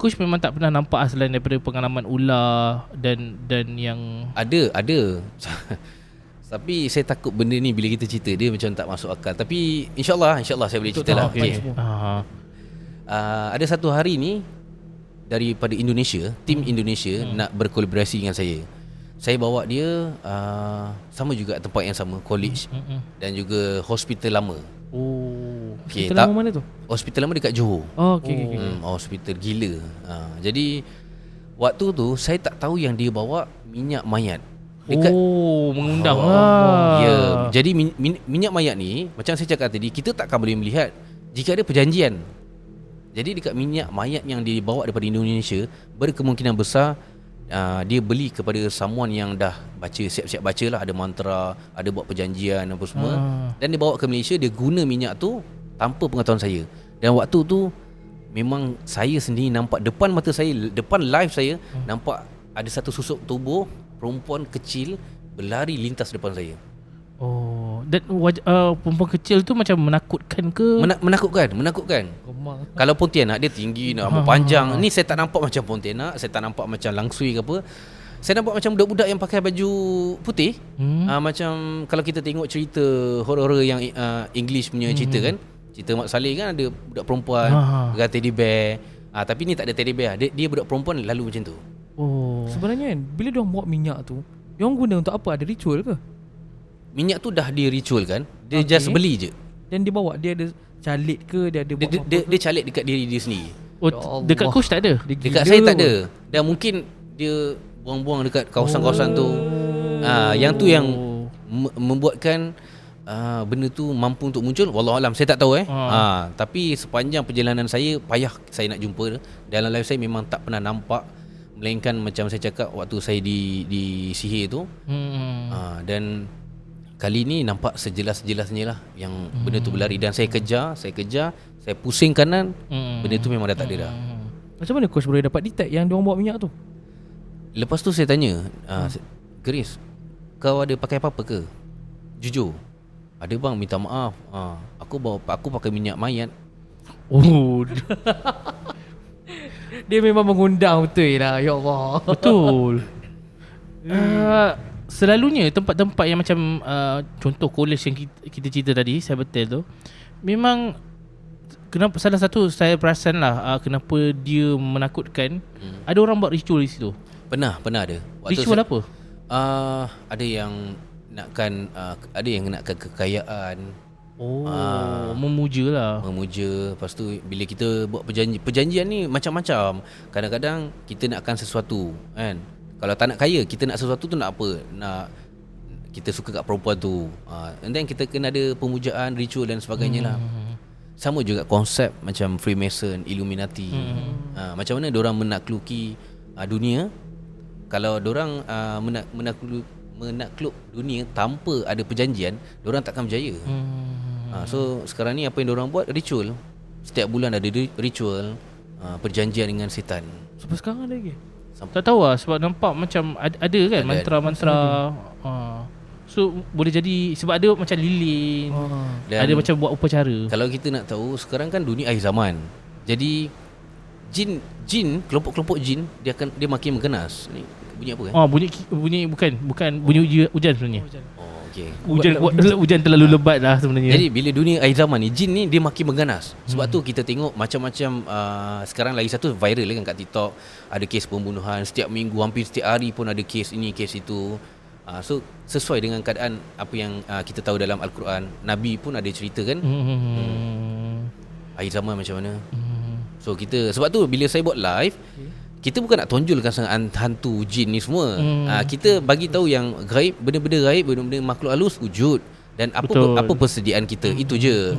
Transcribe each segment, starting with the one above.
Kush memang tak pernah nampak selain daripada pengalaman ular dan yang Ada tapi saya takut benda ni bila kita cerita dia macam tak masuk akal. Tapi InsyaAllah saya boleh cerita lah. okay. Ada satu hari ni daripada Indonesia, tim Indonesia nak berkolaborasi dengan saya. Saya bawa dia sama juga tempat yang sama, college dan juga hospital lama. Hospital lama mana tu? Hospital lama dekat Johor. Okay. Hospital gila. Jadi waktu tu saya tak tahu yang dia bawa minyak mayat. Mengundang lah. Ya, jadi minyak mayat ni macam saya cakap tadi, kita takkan boleh melihat jika ada perjanjian. Jadi dekat minyak mayat yang dibawa daripada Indonesia, berkemungkinan besar dia beli kepada someone yang dah siap-siap baca lah, ada mantra, ada buat perjanjian apa semua, dan dia bawa ke Malaysia. Dia guna minyak tu tanpa pengetahuan saya. Dan waktu tu memang saya sendiri nampak depan mata saya, depan live saya, nampak ada satu susuk tubuh perempuan kecil berlari lintas depan saya. Dan perempuan kecil tu macam menakutkan ke? Menakutkan. Kalau Pontianak dia tinggi, rambut panjang. Ni saya tak nampak macam Pontianak, saya tak nampak macam langsui ke apa. Saya nampak macam budak-budak yang pakai baju putih. Macam kalau kita tengok cerita horror yang English punya cerita kan, cerita Mak Saleh kan, ada budak perempuan dengan teddy bear. Tapi ni tak ada teddy bear. Dia budak perempuan lalu macam tu. Sebenarnya kan, bila diorang bawa minyak tu, diorang guna untuk apa? Ada ritual ke? Minyak tu dah di ritual kan. Dia just beli je. Dan dia bawa, dia ada calit ke? Dia ada buat dia calit dekat diri dia sendiri. Dekat Kush tak ada? Dekat saya tak ada. Dan mungkin dia buang-buang dekat kawasan-kawasan tu. Yang tu yang membuatkan benda tu mampu untuk muncul. Wallahualam, saya tak tahu tapi sepanjang perjalanan saya, payah saya nak jumpa. Dalam life saya memang tak pernah nampak, melainkan macam saya cakap waktu saya di sihir tu. Dan kali ni nampak sejelas-jelasnya lah yang benda tu berlari. Dan saya kejar, saya pusing kanan, benda tu memang dah tak ada dah. Macam mana Coach boleh dapat detect yang diorang bawa minyak tu? Lepas tu saya tanya, Chris, kau ada pakai apa-apa ke? Jujur. Ada bang, minta maaf. Aku pakai minyak mayat. Dia memang mengundang betul lah. Ya Allah. Betul. Selalunya tempat-tempat yang macam contoh college yang kita cerita tadi, Sabatel tu, memang kenapa, salah satu saya perasan lah kenapa dia menakutkan, ada orang buat ritual di situ. Pernah ada. Ritual apa? Ada yang nakkan kekayaan. Memuja lah. Lepas tu bila kita buat perjanjian ni macam-macam. Kadang-kadang kita nakkan sesuatu kan. Kalau tak nak kaya, kita nak sesuatu tu nak apa? Nak kita suka kat perempuan tu. And then kita kena ada pemujaan, ritual dan sebagainya lah. Sama juga konsep macam Freemason, Illuminati. Macam mana diorang menakluki dunia. Kalau diorang menakluk dunia tanpa ada perjanjian, diorang takkan berjaya. So sekarang ni apa yang diorang buat? Ritual. Setiap bulan ada ritual, perjanjian dengan setan. Sampai sekarang ada lagi? Tak tahu lah, sebab nampak macam ada kan mantra-mantra. So boleh jadi sebab ada macam lilin, ada macam buat upacara. Kalau kita nak tahu, sekarang kan dunia akhir zaman. Jadi jin, kelompok-kelompok jin, dia makin mengganas. Ni bunyi apa kan? Bunyi bukan bunyi hujan sebenarnya. Okay. Hujan terlalu lebat lah sebenarnya. Jadi bila dunia akhir zaman ni, jin ni dia makin mengganas. Sebab tu kita tengok macam-macam sekarang lagi satu viral kan kat TikTok, ada kes pembunuhan setiap minggu, hampir setiap hari pun ada kes ini, kes itu. So sesuai dengan keadaan apa yang kita tahu dalam Al-Quran. Nabi pun ada cerita kan. Akhir zaman macam mana. So kita, sebab tu bila saya buat live, kita bukan nak tonjolkan hantu jin ni semua. Kita bagi tahu yang gaib, benda-benda gaib, benda-benda makhluk halus wujud. Dan apa persediaan kita, itu je.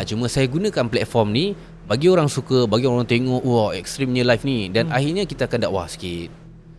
Cuma saya gunakan platform ni bagi orang suka, bagi orang tengok, wah ekstrimnya live ni. Dan akhirnya kita akan dakwah sikit.